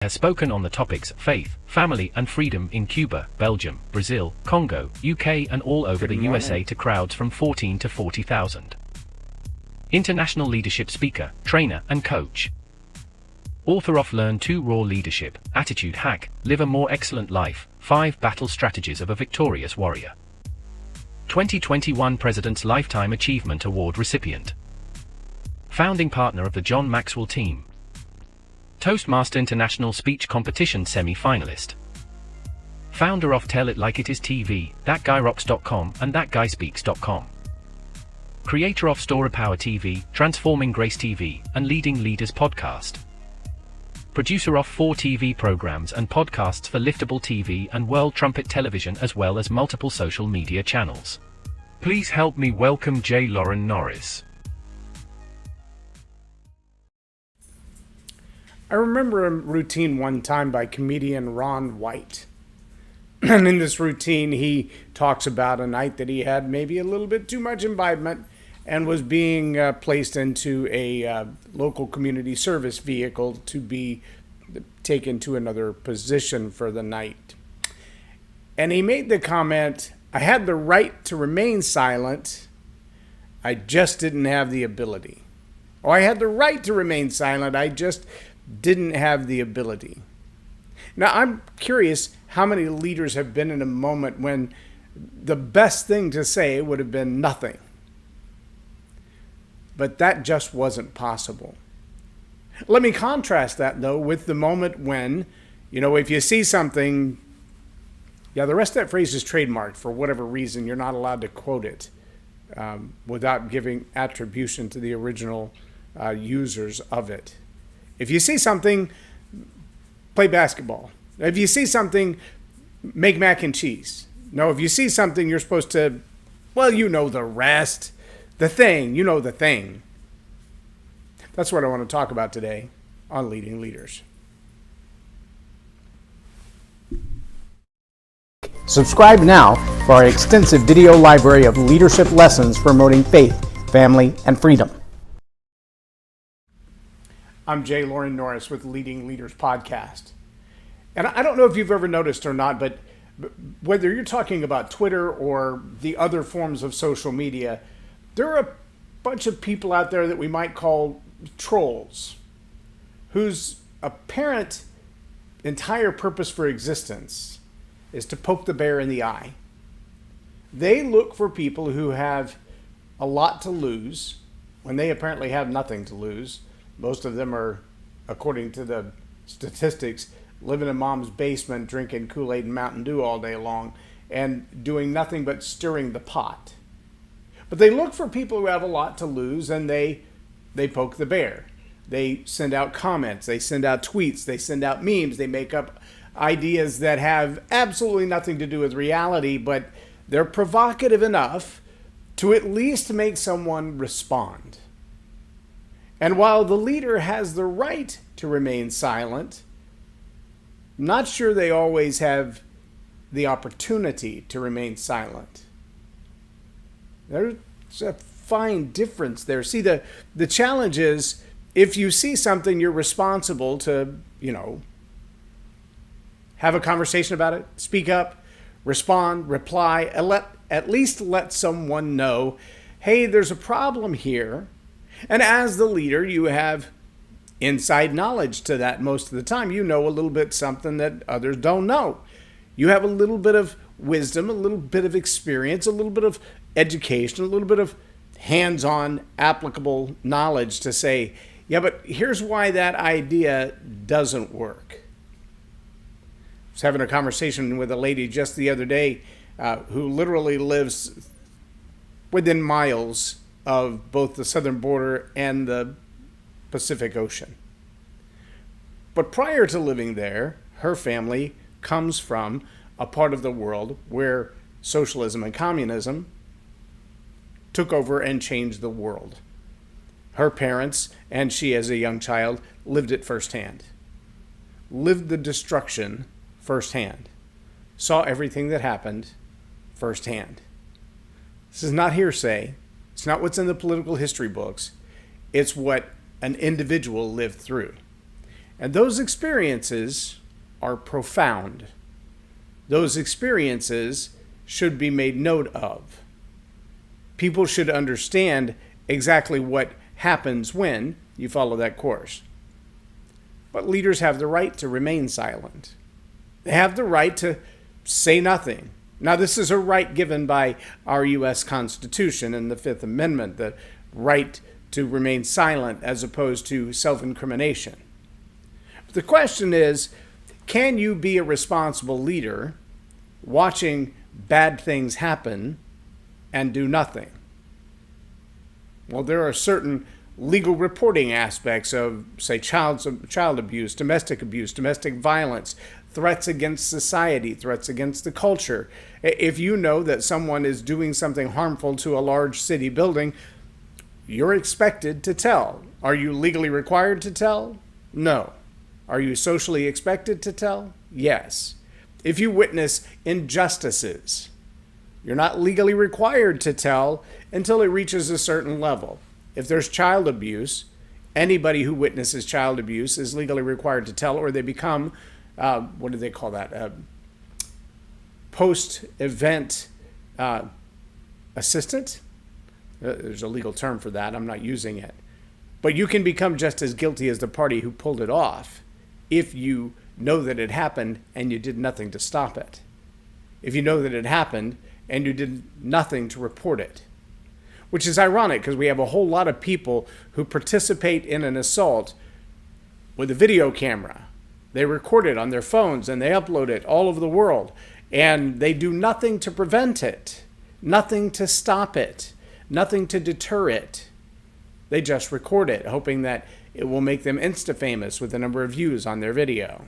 has spoken on the topics faith, family and freedom in Cuba, Belgium, Brazil, Congo, UK and all over the USA to crowds from 14 to 40,000. International leadership speaker, trainer and coach. Author of Learn to Raw Leadership, Attitude Hack, Live a More Excellent Life, 5 Battle Strategies of a Victorious Warrior. 2021 President's Lifetime Achievement Award recipient. Founding partner of the John Maxwell team. Toastmaster International Speech Competition semi-finalist. Founder of Tell It Like It Is TV, ThatGuyRocks.com and ThatGuySpeaks.com. Creator of Story Power TV, Transforming Grace TV, and Leading Leaders Podcast. Producer of 4 TV programs and podcasts for Liftable TV and World Trumpet Television as well as multiple social media channels. Please help me welcome J Loren Norris. I remember a routine one time by comedian Ron White. And in this routine, he talks about a night that he had maybe a little bit too much imbibement and was being placed into a local community service vehicle to be taken to another position for the night. And he made the comment, "I had the right to remain silent, I just didn't have the ability." Or I had the right to remain silent, I just didn't have the ability. Now, I'm curious how many leaders have been in a moment when the best thing to say would have been nothing. But that just wasn't possible. Let me contrast that, though, with the moment when, if you see something, the rest of that phrase is trademarked for whatever reason. You're not allowed to quote it without giving attribution to the original users of it. If you see something, play basketball. If you see something, make mac and cheese. No, if you see something, you're supposed to, the rest. The thing, the thing. That's what I want to talk about today on Leading Leaders. Subscribe now for our extensive video library of leadership lessons promoting faith, family, and freedom. I'm J Loren Norris with Leading Leaders Podcast. And I don't know if you've ever noticed or not, but whether you're talking about Twitter or the other forms of social media, there are a bunch of people out there that we might call trolls, whose apparent entire purpose for existence is to poke the bear in the eye. They look for people who have a lot to lose when they apparently have nothing to lose. Most of them are, according to the statistics, living in mom's basement, drinking Kool-Aid and Mountain Dew all day long, and doing nothing but stirring the pot. But they look for people who have a lot to lose, and they poke the bear. They send out comments, they send out tweets, they send out memes, they make up ideas that have absolutely nothing to do with reality, but they're provocative enough to at least make someone respond. And while the leader has the right to remain silent, I'm not sure they always have the opportunity to remain silent. There's a fine difference there. See, the challenge is if you see something, you're responsible to, have a conversation about it, speak up, respond, reply, and at least let someone know, hey, there's a problem here. And as the leader, you have inside knowledge to that most of the time. You know a little bit something that others don't know. You have a little bit of wisdom, a little bit of experience, a little bit of education, a little bit of hands-on applicable knowledge to say, yeah, but here's why that idea doesn't work. I was having a conversation with a lady just the other day who literally lives within miles of both the southern border and the Pacific Ocean. But prior to living there, her family comes from a part of the world where socialism and communism took over and changed the world. Her parents, and she as a young child, lived it firsthand. Lived the destruction firsthand. Saw everything that happened firsthand. This is not hearsay. It's not what's in the political history books. It's what an individual lived through. And those experiences are profound. Those experiences should be made note of. People should understand exactly what happens when you follow that course. But leaders have the right to remain silent. They have the right to say nothing. Now, this is a right given by our U.S. Constitution and the Fifth Amendment, the right to remain silent as opposed to self-incrimination. But the question is, can you be a responsible leader watching bad things happen and do nothing? Well, there are certain legal reporting aspects of, say, child abuse, domestic violence, threats against society, threats against the culture. If you know that someone is doing something harmful to a large city building, you're expected to tell. Are you legally required to tell? No. Are you socially expected to tell? Yes. If you witness injustices, you're not legally required to tell until it reaches a certain level. If there's child abuse, anybody who witnesses child abuse is legally required to tell, or they become, what do they call that? Post-event assistant? There's a legal term for that. I'm not using it. But you can become just as guilty as the party who pulled it off if you know that it happened and you did nothing to stop it. If you know that it happened and you did nothing to report it. Which is ironic because we have a whole lot of people who participate in an assault with a video camera. They record it on their phones and they upload it all over the world. And they do nothing to prevent it, nothing to stop it, nothing to deter it. They just record it, hoping that it will make them insta-famous with the number of views on their video.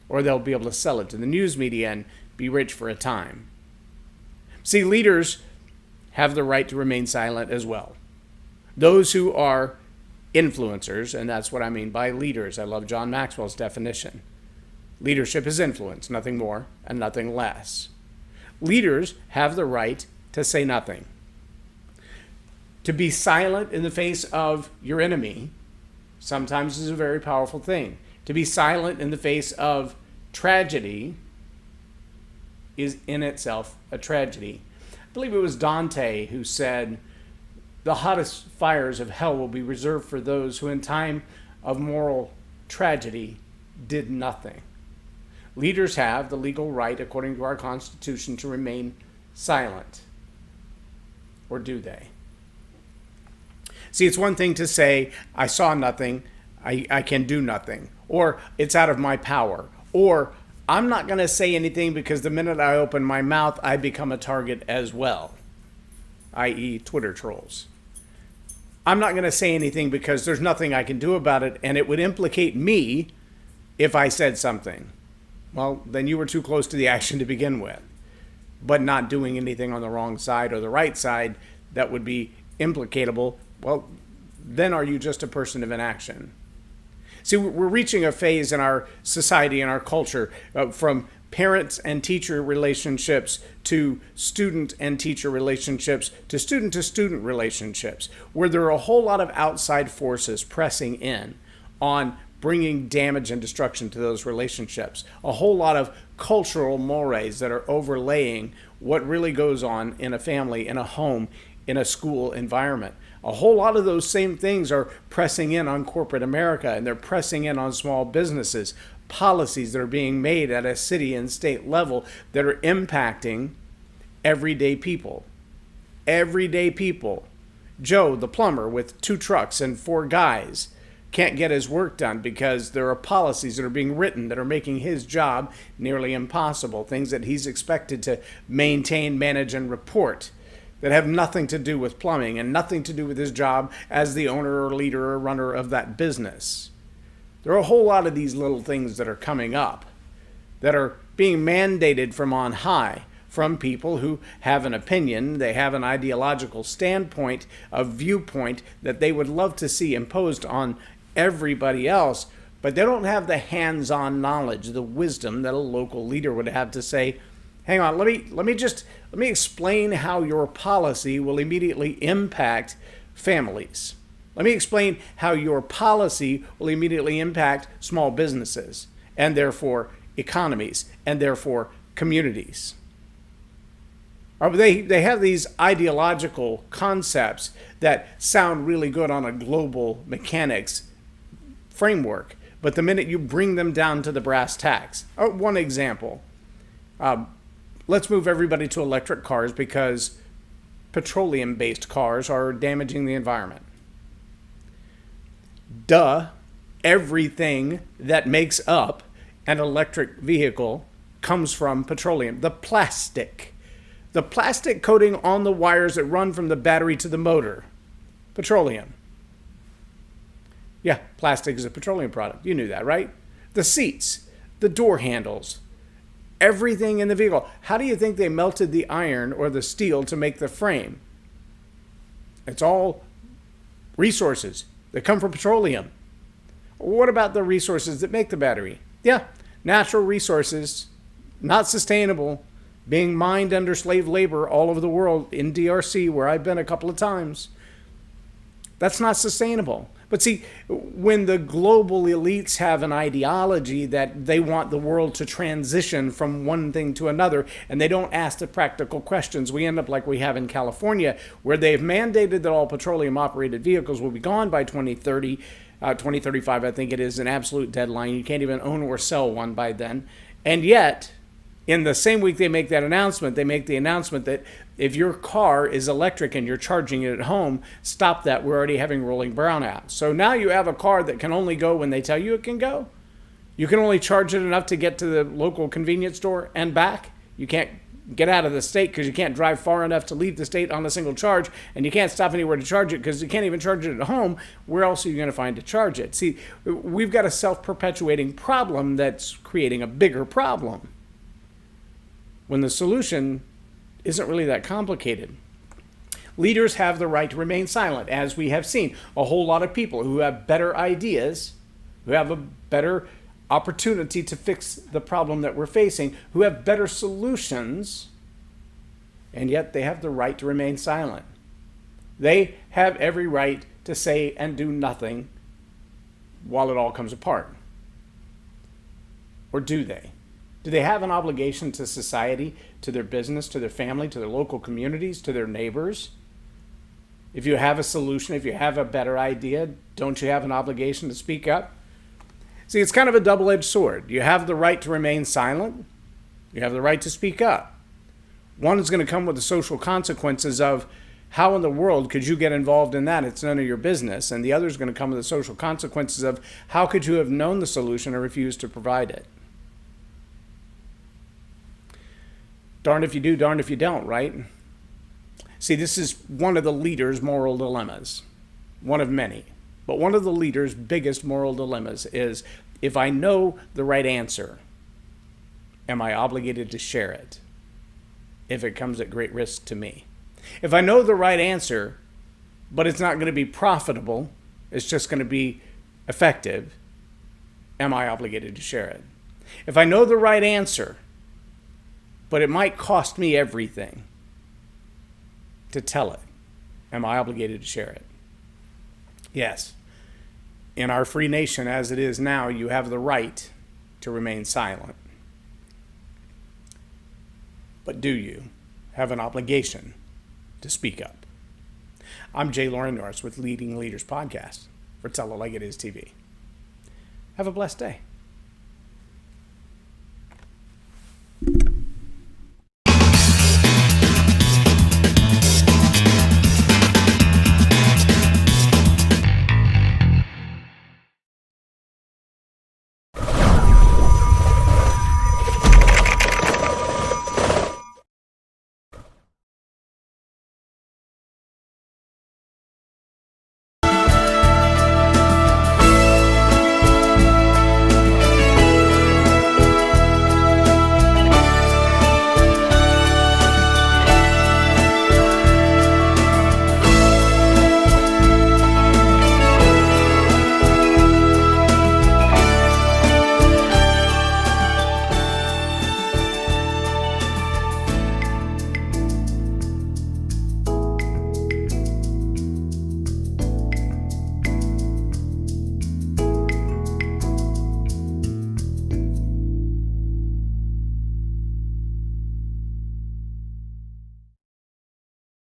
Or they'll be able to sell it to the news media and be rich for a time. See, leaders have the right to remain silent as well. Those who are influencers, and that's what I mean by leaders. I love John Maxwell's definition. Leadership is influence, nothing more and nothing less. Leaders have the right to say nothing. To be silent in the face of your enemy sometimes is a very powerful thing. To be silent in the face of tragedy is in itself a tragedy. I believe it was Dante who said, "The hottest fires of hell will be reserved for those who in time of moral tragedy did nothing." Leaders have the legal right, according to our Constitution, to remain silent. Or do they? See, it's one thing to say, I saw nothing, I can do nothing, or it's out of my power, or I'm not going to say anything because the minute I open my mouth, I become a target as well, i.e. Twitter trolls. I'm not going to say anything because there's nothing I can do about it, and it would implicate me if I said something. Well, then you were too close to the action to begin with. But not doing anything on the wrong side or the right side that would be implicatable, well, then are you just a person of inaction? See, we're reaching a phase in our society and our culture from parents and teacher relationships to student and teacher relationships to student relationships, where there are a whole lot of outside forces pressing in on bringing damage and destruction to those relationships. A whole lot of cultural mores that are overlaying what really goes on in a family, in a home, in a school environment. A whole lot of those same things are pressing in on corporate America, and they're pressing in on small businesses, policies that are being made at a city and state level that are impacting everyday people. Everyday people. Joe, the plumber with 2 trucks and 4 guys, can't get his work done because there are policies that are being written that are making his job nearly impossible, things that he's expected to maintain, manage, and report that have nothing to do with plumbing and nothing to do with his job as the owner or leader or runner of that business. There are a whole lot of these little things that are coming up that are being mandated from on high, from people who have an opinion, they have an ideological standpoint, a viewpoint that they would love to see imposed on everybody else, but they don't have the hands-on knowledge, the wisdom that a local leader would have to say, hang on, let me explain how your policy will immediately impact families. Let me explain how your policy will immediately impact small businesses and therefore economies and therefore communities. They have these ideological concepts that sound really good on a global mechanics framework, but the minute you bring them down to the brass tacks. One example, let's move everybody to electric cars because petroleum-based cars are damaging the environment. Duh, everything that makes up an electric vehicle comes from petroleum. The plastic coating on the wires that run from the battery to the motor, petroleum. Yeah, plastic is a petroleum product. You knew that, right? The seats, the door handles, everything in the vehicle. How do you think they melted the iron or the steel to make the frame? It's all resources that come from petroleum. What about the resources that make the battery? Yeah, natural resources, not sustainable, being mined under slave labor all over the world, in DRC, where I've been a couple of times. That's not sustainable. But see, when the global elites have an ideology that they want the world to transition from one thing to another, and they don't ask the practical questions, we end up like we have in California, where they've mandated that all petroleum-operated vehicles will be gone by 2030, 2035, I think it is, an absolute deadline. You can't even own or sell one by then. And yet, in the same week they make that announcement, they make the announcement that if your car is electric and you're charging it at home, stop that. We're already having rolling brownouts. So now you have a car that can only go when they tell you it can go. You can only charge it enough to get to the local convenience store and back. You can't get out of the state because you can't drive far enough to leave the state on a single charge, and you can't stop anywhere to charge it because you can't even charge it at home. Where else are you going to find to charge it? See, we've got a self-perpetuating problem that's creating a bigger problem, when the solution isn't really that complicated. Leaders have the right to remain silent, as we have seen. A whole lot of people who have better ideas, who have a better opportunity to fix the problem that we're facing, who have better solutions, and yet they have the right to remain silent. They have every right to say and do nothing while it all comes apart. Or do they? Do they have an obligation to society, to their business, to their family, to their local communities, to their neighbors? If you have a solution, if you have a better idea, don't you have an obligation to speak up? See, it's kind of a double-edged sword. You have the right to remain silent. You have the right to speak up. One is going to come with the social consequences of how in the world could you get involved in that? It's none of your business. And the other is going to come with the social consequences of how could you have known the solution or refused to provide it? Darned if you do, darned if you don't, right? See, this is one of the leaders' moral dilemmas. One of many. But one of the leaders' biggest moral dilemmas is, if I know the right answer, am I obligated to share it if it comes at great risk to me? If I know the right answer, but it's not going to be profitable, it's just going to be effective, am I obligated to share it? If I know the right answer, but it might cost me everything to tell it, am I obligated to share it? Yes. In our free nation as it is now, you have the right to remain silent. But do you have an obligation to speak up? I'm J Loren Norris with Leading Leaders Podcast for Tell It Like It Is TV. Have a blessed day.